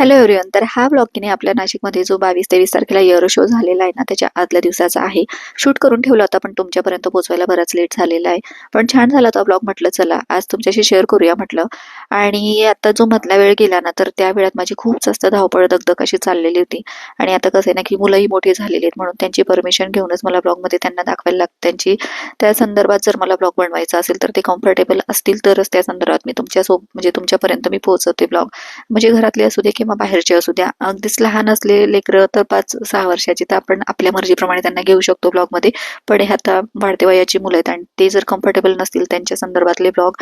Hello everyone. तर हा blog की नाही आपल्या नाशिकमध्ये जो 22-23 तारखेला एअरो शो झालेला आहे ना, त्याच्या आदल्या दिवसाचा आहे. शूट करून ठेवला होता, पण तुमच्यापर्यंत पोहोचवायला बराच लेट झालेला आहे. पण छान झाला होता ब्लॉग. म्हटलं चला आज तुमच्याशी शेअर करूया म्हटलं. आणि आता जो मधला वेळ गेला ना, तर त्या वेळात माझी खूप जास्त धावपळ दगदग अशी चाललेली होती. आणि आता कसं आहे ना, की मुलंही मोठी झालेली आहेत, म्हणून त्यांची परमिशन घेऊनच मला ब्लॉगमध्ये त्यांना दाखवायला लागतं. त्यांची त्या संदर्भात जर मला ब्लॉग बनवायचा असेल, तर ते कम्फर्टेबल असतील तरच त्या संदर्भात मी म्हणजे तुमच्यापर्यंत मी पोहोचवते ब्लॉग. म्हणजे घरातले असू दे किंवा बाहेरचे असू द्या, अगदीच लहान असले लेकरं तर 5-6 वर्षाची, तर आपण आपल्या मर्जीप्रमाणे त्यांना घेऊ शकतो ब्लॉगमध्ये. पण हे आता वाढत्या वयाची मुलं आहेत आणि ते जर कम्फर्टेबल नसतील त्यांच्या संदर्भातले ब्लॉग,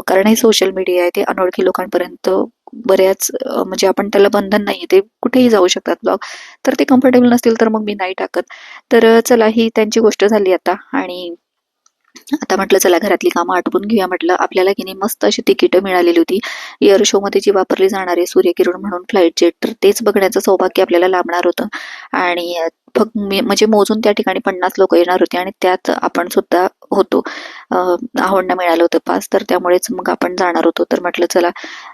कारण हे सोशल मीडिया आहे, ते अनोळखी लोकांपर्यंत बऱ्याच म्हणजे आपण त्याला बंधन नाहीये, ते कुठेही जाऊ शकतात ब्लॉग. तर ते कम्फर्टेबल नसतील तर मग मी नाही टाकत. तर चला ही त्यांची गोष्ट झाली आता. आणि आता म्हटलं चला घरातली कामं आटपून घेऊया. म्हटलं आपल्याला की नाही मस्त अशी तिकीटं मिळालेली होती एअर शो मध्ये, जी वापरली जाणारे सूर्यकिरण म्हणून फ्लाईट जेट, तर तेच बघण्याचं सौभाग्य आपल्याला लाभणार होतं. आणि फक्त म्हणजे मोजून त्या ठिकाणी 50 लोक येणार होते आणि त्यात आपण सुद्धा होतो. आहोंना मिळालं होतं पास, तर त्यामुळेच मग आपण जाणार होतो. तर म्हटलं चला.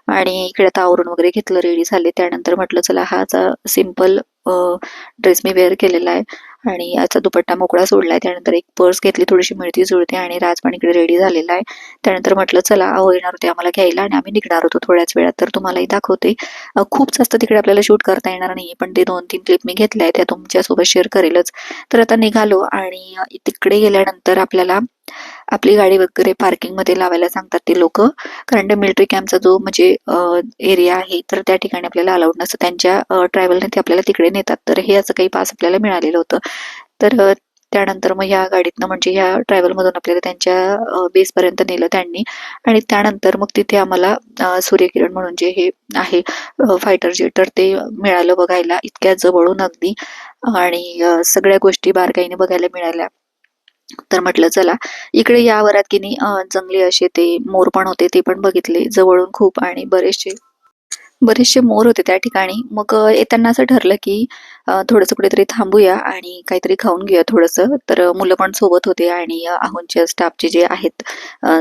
आणि इकडे आता आवरून वगैरे घेतलं, रेडी झाले. त्यानंतर म्हटलं चला हा सिम्पल ड्रेस मी वेअर केलेला आहे आणि याचा दुपट्टा मोकळा सोडलाय. त्यानंतर एक पर्स घेतली, थोडीशी मिळती जुळते, आणि राज पण इकडे रेडी झालेला आहे. त्यानंतर म्हटलं चला अहो येणार होते आम्हाला घ्यायला आणि आम्ही निघणार होतो थोड्याच वेळात, तर तुम्हालाही दाखवते. खूप जास्त तिकडे आपल्याला शूट करता येणार नाही, पण ते 2-3 क्लिप मी घेतल्या त्या तुमच्यासोबत शेअर करेलच. तर आता निघालो आणि तिकडे गेल्यानंतर आपल्याला आपली गाडी वगैरे पार्किंग मध्ये लावायला सांगतात ते लोक. कारण त्या मिलिटरी कॅम्पचा जो म्हणजे एरिया आहे, तर त्या ठिकाणी आपल्याला अलाउड नसतं. त्यांच्या ट्रॅव्हलने ते आपल्याला तिकडे नेतात. तर हे असं काही पास आपल्याला मिळालेलं होतं. तर त्यानंतर मग ह्या गाडीतनं म्हणजे ह्या ट्रॅव्हलमधून आपल्याला त्यांच्या बेसपर्यंत नेलं त्यांनी. आणि त्यानंतर मग तिथे आम्हाला सूर्यकिरण म्हणून जे हे आहे फायटर जेट, तर ते मिळालं बघायला इतक्या जवळून अगदी. आणि सगळ्या गोष्टी बारकाईने बघायला मिळाल्या. तर म्हटलं चला इकडे या वरात की नाही जंगली असे ते मोर पण होते, ते पण बघितले जवळून खूप. आणि बरेचसे बरेचसे मोर होते त्या ठिकाणी. मग येताना असं ठरलं की थोडंसं कुठेतरी थांबूया आणि काहीतरी खाऊन घेऊया थोडंसं. तर मुलं पण सोबत होते आणि आहोंच्या स्टाफचे जे आहेत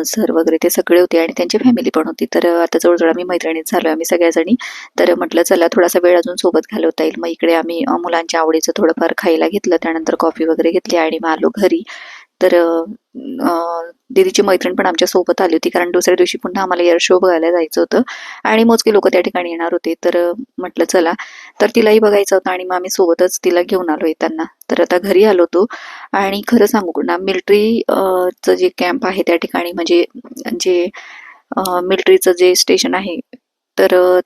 सर वगैरे ते सगळे होते आणि त्यांची फॅमिली पण होती. तर आता जवळजवळ आम्ही मैत्रिणीत झालो आम्ही सगळ्याजणी. तर म्हटलं चला थोडासा वेळ अजून सोबत घालवता येईल. मग इकडे आम्ही मुलांच्या आवडीचं थोडंफार खायला घेतलं, त्यानंतर कॉफी वगैरे घेतली आणि मग आलो घरी. तर दीदीची मैत्रीण पण आमच्या सोबत आली होती, कारण दुसऱ्या दिवशी पुन्हा आम्हाला एअर शो बघायला जायचं होतं आणि मोजके लोक त्या ठिकाणी येणार होते. तर म्हटलं चला, तर तिलाही बघायचं होतं आणि मग आम्ही सोबतच तिला घेऊन आलो येताना. तर आता घरी आलो होतो. आणि खरं सांगू ना, मिलिटरी चं जे कॅम्प आहे त्या ठिकाणी, म्हणजे जे मिलिटरीचं जे स्टेशन आहे, तर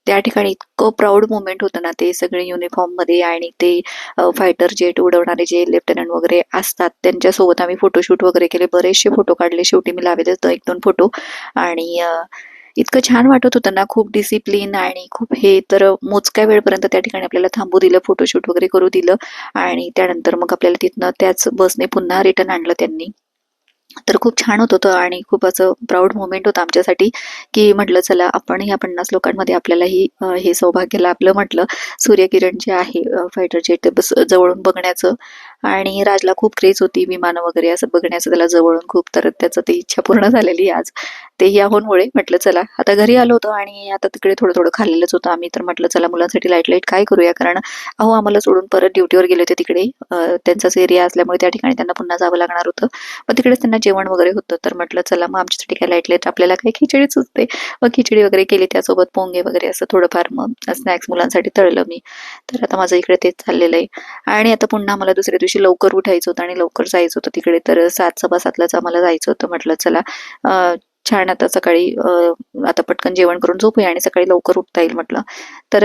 त्या ठिकाणी इतकं प्राऊड मोमेंट होतं ना, ते सगळे युनिफॉर्म मध्ये आणि ते फायटर जेट उडवणारे जे लेफ्टनंट वगैरे असतात त्यांच्यासोबत आम्ही फोटोशूट वगैरे केले, बरेचसे फोटो काढले. शेवटी मी लावले 1-2 फोटो. आणि इतकं छान वाटत होतं ना, खूप डिसिप्लिन आणि खूप हे. तर मोजक्या वेळपर्यंत त्या ठिकाणी आपल्याला थांबू दिलं, फोटोशूट वगैरे करू दिलं. आणि त्यानंतर मग आपल्याला तिथनं त्याच बसने पुन्हा रिटर्न आणलं त्यांनी. तर खूप छान होत होतं आणि खूप असं प्राऊड मोमेंट होतं आमच्यासाठी, की म्हटलं चला आपण ह्या 50 लोकांमध्ये आपल्यालाही हे सौभाग्य लाभलं म्हटलं. सूर्यकिरण जे आहे फायटर जेट बस जवळून बघण्याचं. आणि राजला खूप क्रेज होती विमानं वगैरे असं बघण्याचं, त्याला जवळून खूप. तर त्याचं ती इच्छा पूर्ण झालेली आज, ते याहोंमुळे. म्हटलं चला आता घरी आलो होतो आणि आता तिकडे थोडं थोडं खाल्लेलंच होतं आम्ही. तर म्हटलं चला मुलांसाठी लाईट लाईट काय करूया, कारण अहो आम्हाला सोडून परत ड्युटीवर गेले होते तिकडे. त्यांचाच एरिया असल्यामुळे त्या ठिकाणी त्यांना पुन्हा जावं लागणार होतं. मग तिकडेच त्यांना जेवण वगैरे होतं. तर म्हटलं चला मग आमच्यासाठी काय लाईट लाईट, आपल्याला काही खिचडी सुचते. मग खिचडी वगैरे केली, त्यासोबत पोंगे वगैरे असं थोडंफार मग स्नॅक्स मुलांसाठी तळलं मी. तर आता माझं इकडे तेच चाललेलं आहे. आणि आता पुन्हा मला दुसऱ्या दिवशी लवकर उठायचं होतं आणि लवकर जायचं होतं तिकडे. तर 7-7:15 आम्हाला जायचं होतं. म्हटलं चला छान आता सकाळी आता पटकन जेवण करून झोपूया आणि सकाळी लवकर उठता येईल म्हटलं. तर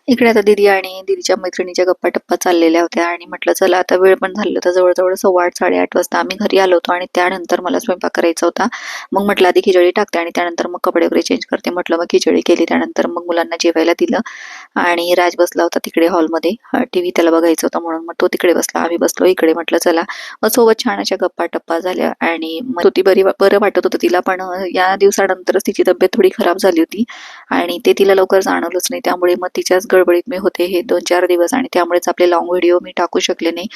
इकडे आता दीदी आणि दीदीच्या मैत्रिणीच्या गप्पा टप्पा चाललेल्या होत्या. आणि म्हटलं चला आता वेळ पण झालं होतं, जवळजवळ 8:15-8:30 वाजता आम्ही घरी आलो होतो. आणि त्यानंतर मला स्वयंपाक करायचा होता. मग म्हटलं आधी खिचडी टाकते आणि त्यानंतर मग कपडे वगैरे चेंज करते. म्हटलं मग खिचडी केली, त्यानंतर मग मुलांना जेवायला दिलं. आणि राज बसला होता तिकडे हॉलमध्ये, टीव्ही त्याला बघायचं होतं म्हणून मग तो तिकडे बसला, आम्ही बसलो इकडे. म्हटलं चला मग सोबत छान अशा गप्पा टप्पा झाल्या. आणि मग ती बरं वाटत होतं तिला पण. या दिवसानंतरच तिची तब्येत थोडी खराब झाली होती आणि ते तिला लवकर जाणवलंच नाही. त्यामुळे मग तिच्याच गडबडीत मी होते हे 2-4 दिवस, आणि त्यामुळेच आपले लॉंग व्हिडिओ मी टाकू शकले नाही.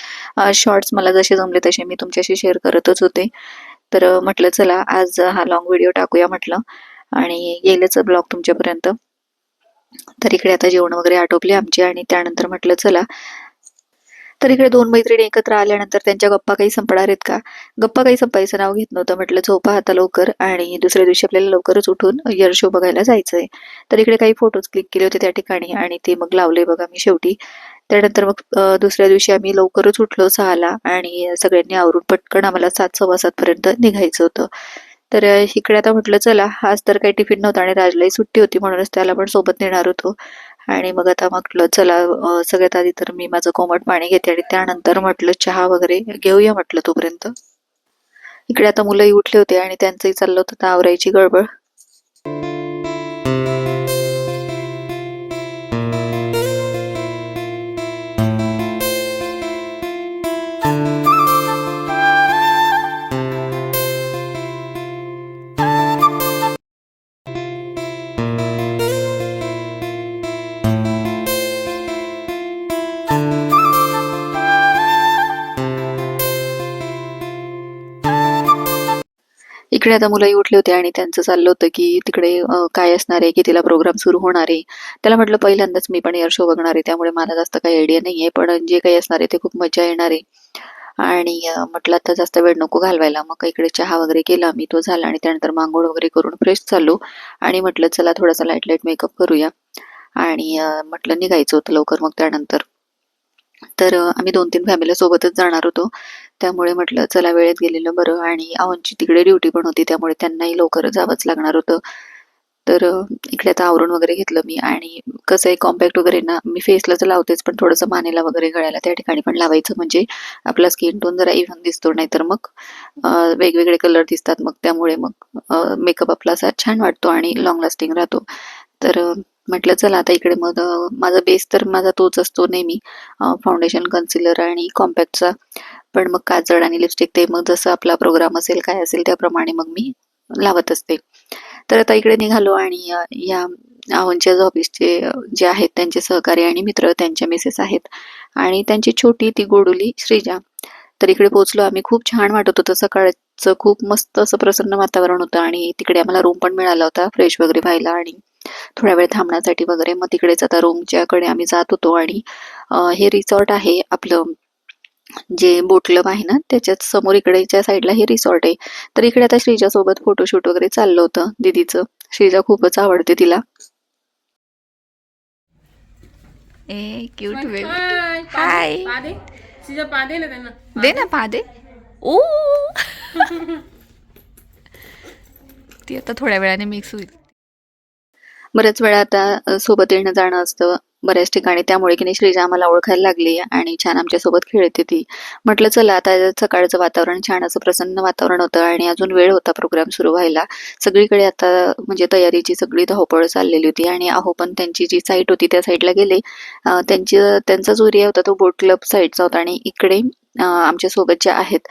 शॉर्ट्स मला जसे जमले तसे मी तुमच्याशी शेअर करतच होते. तर म्हटलं चला आज हा लॉंग व्हिडिओ टाकूया म्हटलं, आणि येईलच ब्लॉग तुमच्यापर्यंत. तर इकडे आता जेवण वगैरे आटोपले आमचे आणि त्यानंतर म्हटलं चला. तर इकडे 2 मैत्रिणी एकत्र आल्यानंतर त्यांच्या गप्पा काही संपणार आहेत का? गप्पा काही संपायचं नाव घेत नव्हतं. म्हटलं झोपा आता लवकर आणि दुसऱ्या दिवशी आपल्याला लवकरच उठून एअर शो बघायला जायचंय. तर इकडे काही फोटोज क्लिक केले होते त्या ठिकाणी आणि ते मग लावले बघा मी शेवटी. त्यानंतर मग दुसऱ्या दिवशी आम्ही लवकरच उठलो 6:00ला आणि सगळ्यांनी आवरून पटकन आम्हाला 7, 7:15 पर्यंत निघायचं होतं. तर इकडे आता म्हटलं चला आज तर काही टिफिन नव्हता आणि राजलाही सुट्टी होती म्हणूनच त्याला पण सोबत नेणार होतो. आणि मग आता म्हटलं चला सगळ्यात आधी तर मी माझं कोमट पाणी घेते आणि त्यानंतर म्हटलं चहा वगैरे घेऊया म्हटलं तोपर्यंत. इकडे आता मुलंही उठले होते आणि त्यांचंही चाललं होतं आता आवरायची गडबड. इकडे आता मुलंही उठले होते आणि त्यांचं चाललं होतं की तिकडे काय असणार आहे, कितीला प्रोग्राम सुरू होणार आहे. त्याला म्हटलं पहिल्यांदाच मी पण एअर शो बघणार आहे त्यामुळे मला जास्त काही आयडिया नाहीये, पण जे काही असणार आहे ते खूप मजा येणार आहे. आणि म्हटलं आता जास्त वेळ नको घालवायला. मग इकडे चहा वगैरे केला मी, तो झाला आणि त्यानंतर मग अंघोळ वगैरे करून फ्रेश झालो आणि म्हटलं चला थोडासा लाईट लाईट मेकअप करूया आणि म्हटलं निघायचं होतं लवकर मग त्यानंतर. तर आम्ही 2-3 फॅमिली सोबतच जाणार होतो. त्यामुळे म्हटलं चला वेळेत गेलेलं बरं आणि अवनची तिकडे ड्युटी पण होती त्यामुळे त्यांनाही लवकर जावंच लागणार होतं. तर इकडे आता आवरून वगैरे घेतलं मी आणि कसं आहे कॉम्पॅक्ट वगैरे ना मी फेसला तर लावतेच पण थोडंसं मानेला वगैरे गळ्याला त्या ठिकाणी पण लावायचं म्हणजे आपला स्किन टोन जरा इव्हन दिसतो नाहीतर मग वेगवेगळे कलर दिसतात मग त्यामुळे मग मेकअप आपला असा छान वाटतो आणि लॉंग लास्टिंग राहतो. तर म्हटलं चला आता इकडे मग माझा बेस तर माझा तोच असतो नेहमी फाउंडेशन, कन्सिलर आणि कॉम्पॅक्टचा. पण मग काजळ आणि लिपस्टिक ते मग जसं आपला प्रोग्राम असेल काय असेल त्याप्रमाणे मग मी लावत असते. तर आता इकडे निघालो आणि या आवनच्याच ऑफिसचे जे आहेत त्यांचे सहकारी आणि मित्र त्यांच्या मिसेस आहेत आणि त्यांची छोटी ती गोडुली श्रीजा. तर इकडे पोहोचलो आम्ही. खूप छान वाटत होतं सकाळचं. खूप मस्त असं प्रसन्न वातावरण होतं आणि तिकडे आम्हाला रूम पण मिळाला होता फ्रेश वगैरे व्हायला आणि थोड्या वेळ थांबण्यासाठी वगैरे. मग तिकडेच आता रूमच्याकडे आम्ही जात होतो आणि हे रिसॉर्ट आहे आपलं जे बोट क्लब आहे ना त्याच्याच समोर इकडेच्या साईडला हे रिसॉर्ट आहे. तर इकडे आता श्रीजा सोबत फोटोशूट वगैरे चाललं होतं दीदीचं. श्रीजा खूपच आवडते तिला. ए क्यूट बेबी हाय पादे सीधा पादे ना त्यांना दे ना पादे. ओ ती आता थोड्या वेळाने मिक्स होईल. बऱ्याच वेळा आता सोबत येणं जाणं असतं बऱ्याच ठिकाणी त्यामुळे की नाही श्रीजा आम्हाला ओळखायला लागली आणि छान आमच्यासोबत खेळते ती. म्हटलं चला आता सकाळचं वातावरण छान असं प्रसन्न वातावरण होतं आणि अजून वेळ होता प्रोग्राम सुरू व्हायला. सगळीकडे आता म्हणजे तयारीची सगळी धावपळ चाललेली होती आणि अहो पण त्यांची जी साईट होती त्या साईडला गेले. त्यांचा जो एरिया होता तो बोट क्लब साईडचा होता आणि इकडे आमच्या सोबत ज्या आहेत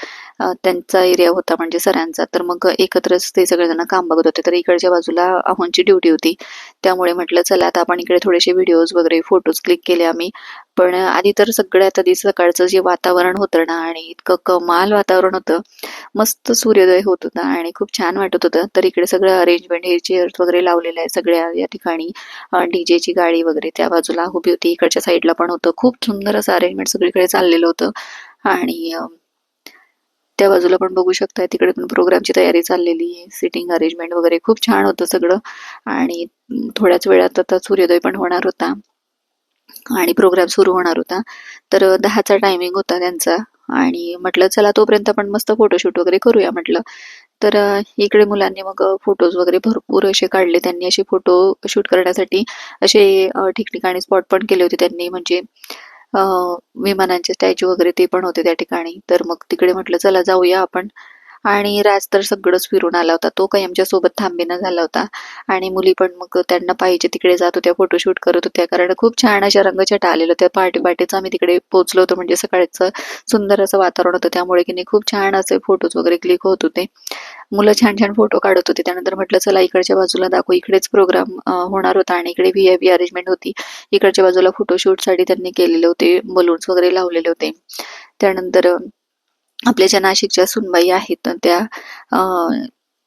त्यांचा एरिया होता म्हणजे सरांचा. तर मग एकत्रच ते सगळेजण काम बघत होते. तर इकडच्या बाजूला अहोंची ड्युटी होती. त्यामुळे म्हटलं चला आता आपण इकडे थोडेसे व्हिडिओज वगैरे फोटोज क्लिक केले आम्ही. पण आधी तर सगळ्यात आधी सकाळचं जे वातावरण होतं ना आणि इतकं कमाल वातावरण होतं. मस्त सूर्योदय होत होता आणि खूप छान वाटत होतं. तर इकडे सगळं अरेंजमेंट हे चेअर्स वगैरे लावलेले आहे सगळ्या या ठिकाणी. डीजेची गाडी वगैरे त्या बाजूला उभी होती. इकडच्या साईडला पण होतं. खूप सुंदर असं अरेंजमेंट सगळीकडे चाललेलं होतं आणि त्या बाजूला पण बघू शकताय तिकडे पण प्रोग्रामची तयारी चाललेली आहे. सिटिंग अरेंजमेंट वगैरे खूप छान होतं सगळं आणि थोड्याच वेळात आता सूर्योदय पण होणार होता आणि प्रोग्राम सुरू होणार होता. तर 10चा टायमिंग होता त्यांचा आणि म्हटलं चला तोपर्यंत आपण मस्त फोटोशूट वगैरे करूया म्हटलं. तर इकडे मुलांनी मग फोटोज वगैरे भरपूर असे काढले. त्यांनी असे फोटो शूट करण्यासाठी असे ठिकठिकाणी स्पॉट पण केले होते त्यांनी म्हणजे अ, विमानांचे स्टॅच्यू वगैरे ते पण होते त्या ठिकाणी. तर मग तिकडे म्हटलं चला जाऊया आपण आणि राज तर सगळंच फिरून आला होता. तो काही आमच्यासोबत थांबेना झाला होता आणि मुली पण मग त्यांना पाहिजे तिकडे जात होत्या, फोटोशूट करत होत्या. कारण खूप छान अशा रंगछटा आलेल्या होत्या. पहाटे-पहाटेच आम्ही तिकडे पोहोचलो होतो म्हणजे सकाळचं सुंदर असं वातावरण होतं. त्यामुळे की नाही खूप छान असे फोटोज वगैरे क्लिक होत होते. मुलं छान-छान फोटो काढत होते. त्यानंतर म्हटलं चला इकडच्या बाजूला दाखवू. इकडेच प्रोग्राम होणार होता आणि इकडे व्ही-आय-पी अरेंजमेंट होती. इकडच्या बाजूला फोटोशूटसाठी त्यांनी केलेले होते. बलून्स वगैरे लावलेले होते. त्यानंतर आपल्या ज्या नाशिकच्या सुनबाई आहेत त्या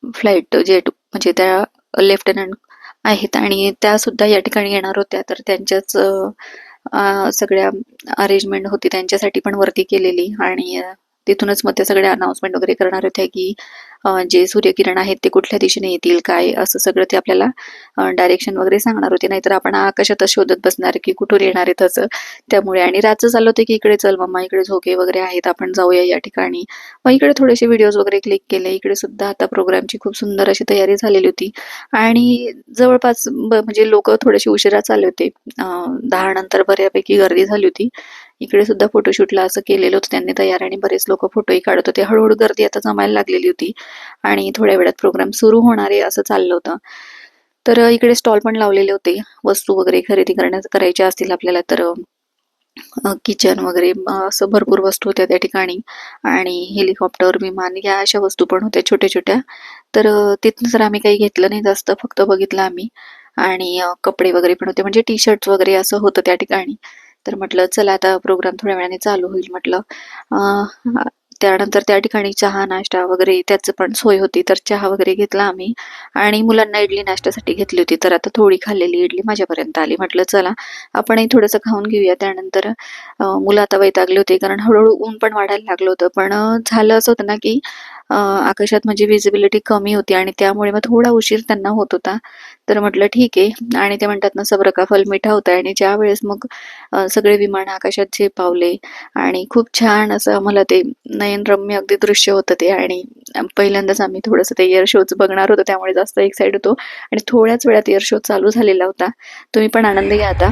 फ्लाइट जेट म्हणजे त्या लेफ्टनंट आहेत आणि त्या सुद्धा या ठिकाणी येणार होत्या. तर त्यांच्याच सगळ्या अरेंजमेंट होती त्यांच्यासाठी पण वरती केलेली आणि तिथूनच मग त्या सगळ्या अनाउन्समेंट वगैरे करणार होत्या की जे सूर्यकिरण आहेत ते कुठल्या दिशेने येतील काय असं सगळं ते आपल्याला डायरेक्शन वगैरे सांगणार होते. नाहीतर आपण आकाशातच शोधत बसणार की कुठून येणार आहे तसं. त्यामुळे आणि रातचं चाललं होतं की इकडे चल मम्मा, इकडे झोके वगैरे आहेत, आपण जाऊया या ठिकाणी. मग इकडे थोडेसे व्हिडिओज वगैरे क्लिक केले. इकडे सुद्धा आता प्रोग्रामची खूप सुंदर अशी तयारी झालेली होती आणि जवळपास म्हणजे लोक थोडेसे उशिरा आले होते. 10 नंतर बऱ्यापैकी गर्दी झाली होती. इकडे सुद्धा फोटोशूटला असं केलेलं होतं त्यांनी तयार आणि बरेच लोक फोटोही काढत होते. हळूहळू गर्दी आता जमायला लागलेली होती आणि थोड्या वेळात प्रोग्राम सुरू होणार आहे असं चाललं होतं. तर इकडे स्टॉल पण लावलेले होते. वस्तू वगैरे खरेदी करायच्या असतील आपल्याला तर किचन वगैरे असं भरपूर वस्तू होत्या त्या ठिकाणी आणि हेलिकॉप्टर, विमान या अशा वस्तू पण होत्या छोट्या-छोट्या. तर तिथनं तर आम्ही काही घेतलं नाही जास्त, फक्त बघितलं आम्ही आणि कपडे वगैरे पण होते म्हणजे टी-शर्ट्स वगैरे असं होतं त्या ठिकाणी. तर म्हटलं चला आता प्रोग्राम थोड्या वेळाने चालू होईल म्हटलं. अ, त्यानंतर त्या ठिकाणी चहा, नाश्ता वगैरे त्याचं पण सोय होती. तर चहा वगैरे घेतला आम्ही आणि मुलांना इडली नाश्त्यासाठी घेतली होती. तर आता थोडी खाल्लेली इडली माझ्यापर्यंत आली. म्हटलं चला आपणही थोडंसं खाऊन घेऊया. त्यानंतर मुलं आता वैतागले होते कारण हळूहळू ऊन पण वाढायला लागलं होतं. पण झालं असं होतं ना की आकाशात म्हणजे व्हिजिबिलिटी कमी होती आणि त्यामुळे मग थोडा उशीर त्यांना होत होता. तर म्हटलं ठीक आहे आणि ते म्हणतात ना सब्र का फल मीठा होता आहे आणि ज्यावेळेस मग सगळे विमान आकाशात झेपावले आणि खूप छान असं मला ते नयनरम्य अगदी दृश्य होतं ते आणि पहिल्यांदाच आम्ही थोडंसं ते एअर शोज बघणार होतो त्यामुळे जास्त एक्साइट होतो आणि थोड्याच वेळात एअर शो चालू झालेला होता. तुम्ही पण आनंद घ्या आता.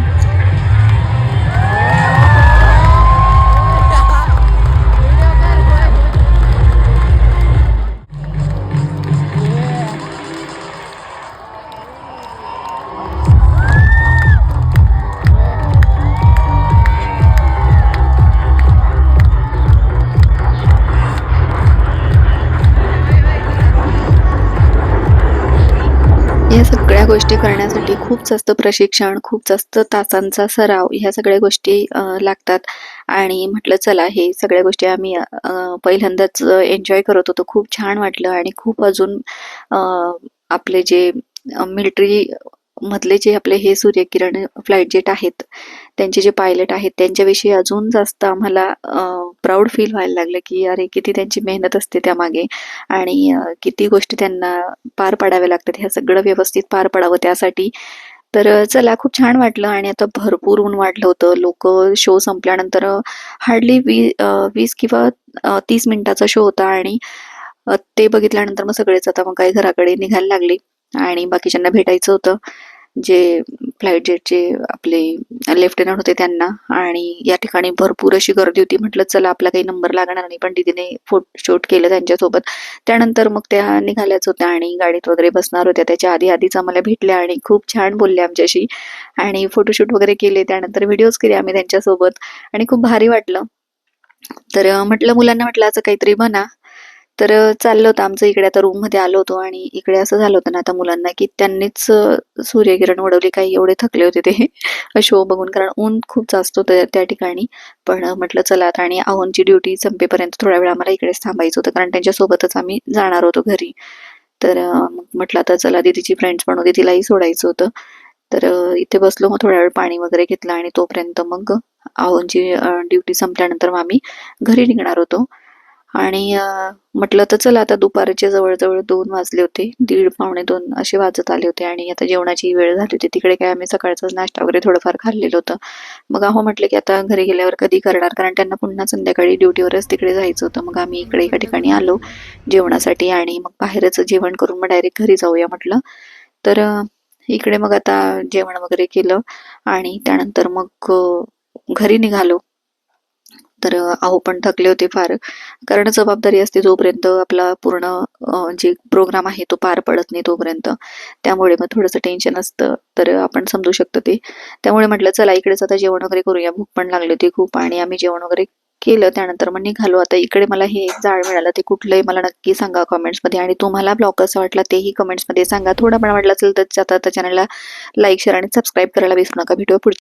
या सगळ्या गोष्टी करण्यासाठी खूप जास्त प्रशिक्षण, खूप जास्त तासांचा सराव ह्या सगळ्या गोष्टी लागतात आणि म्हटलं चला हे सगळ्या गोष्टी आम्ही पहिल्यांदाच एन्जॉय करत होतो. खूप छान वाटलं आणि खूप अजून अ, आपले जे मिलिटरी मधले जे आपले हे सूर्यकिरण फ्लाइट जेट आहेत, त्यांचे जे पायलट आहेत त्यांच्याविषयी अजून जास्त आम्हाला प्राउड फील व्हायला लागलं, की अरे किती त्यांची मेहनत असते त्यामागे आणि किती गोष्टी त्यांना पार पाडाव्या लागतात. ह्या सगळं व्यवस्थित पार पडावं त्यासाठी. तर चला खूप छान वाटलं आणि आता भरपूर ऊन वाढलं होतं. लोकं शो संपल्यानंतर हार्डली 20 किंवा 30 मिनिटाचा शो होता आणि ते बघितल्यानंतर मग सगळेच आता मग काही घराकडे निघायला लागले आणि बाकीच्यांना भेटायचं होतं. जे फ्लाइट जेटचे आपले लेफ्टनंट होते त्यांना आणि या ठिकाणी भरपूर अशी गर्दी होती. म्हटलं चला आपला काही नंबर लागणार नाही, पण दीदीने फोटोशूट केलं त्यांच्यासोबत. त्यानंतर मग त्या निघाल्याच होत्या आणि गाडीत वगैरे बसणार होत्या. त्याच्या आधीच आम्हाला भेटल्या आणि खूप छान बोलल्या आमच्याशी आणि फोटोशूट वगैरे केले. त्यानंतर व्हिडिओज केले आम्ही त्यांच्यासोबत आणि खूप भारी वाटलं. तर म्हटलं मुलांना म्हटलं असं काहीतरी बनवा. तर चाललं होतं आमचं इकडे आता रूममध्ये आलो होतो आणि इकडे असं झालं होतं ना आता मुलांना की त्यांनीच सूर्यकिरण उडवली. काही एवढे थकले होते ते शो बघून कारण ऊन खूप जास्त होतं त्या ठिकाणी. पण म्हटलं चला आता आणि आहोंची ड्युटी संपेपर्यंत थोडा वेळ आम्हाला इकडेच थांबायचं होतं कारण त्यांच्यासोबतच आम्ही जाणार होतो घरी. तर मग म्हटलं आता चला दीदीची फ्रेंड्स पण होती तिलाही सोडायचं होतं. तर इथे बसलो मग थोडा वेळ पाणी वगैरे घेतलं आणि तोपर्यंत मग आहोंची ड्युटी संपल्यानंतर मग आम्ही घरी निघणार होतो. आणि म्हटलं तर चला आता दुपारचे जवळ-जवळ 2 वाजले होते. 1:30 पावणे 2 असे वाजत आले होते आणि आता जेवणाची वेळ झाली होती. तिकडे काय आम्ही सकाळचाच नाश्ता वगैरे थोडंफार खाल्लेलं होतं. मग अहो म्हटलं की आता घरी गेल्यावर कधी करणार? कारण त्यांना पुन्हा संध्याकाळी ड्युटीवरच तिकडे जायचं होतं. मग आम्ही इकडे एका ठिकाणी आलो जेवणासाठी आणि मग बाहेरच जेवण करून मग डायरेक्ट घरी जाऊया म्हटलं. तर इकडे मग आता जेवण वगैरे केलं आणि त्यानंतर मग घरी निघालो. तर अहो पण थकले होते फार. कारण जबाबदारी असते जोपर्यंत आपला पूर्ण जे प्रोग्राम आहे तो पार पडत नाही तोपर्यंत. त्यामुळे मग थोडंसं टेन्शन असतं. तर आपण समजू शकतो ते. त्यामुळे म्हटलं चला इकडेच आता जेवण वगैरे करूया. भूक पण लागली होती खूप आणि आम्ही जेवण वगैरे केलं. त्यानंतर मग निघालो. आता इकडे मला हे एक जाळ मिळालं ते कुठलंही मला नक्की सांगा कमेंट्समध्ये आणि तुम्हाला ब्लॉग कसा वाटला तेही कमेंट्समध्ये सांगा. थोडा पण वाटलं असेल तर आता चॅनलला लाईक, शेअर आणि सबस्क्राईब करायला विसरू नका. भेटूया पुढच्या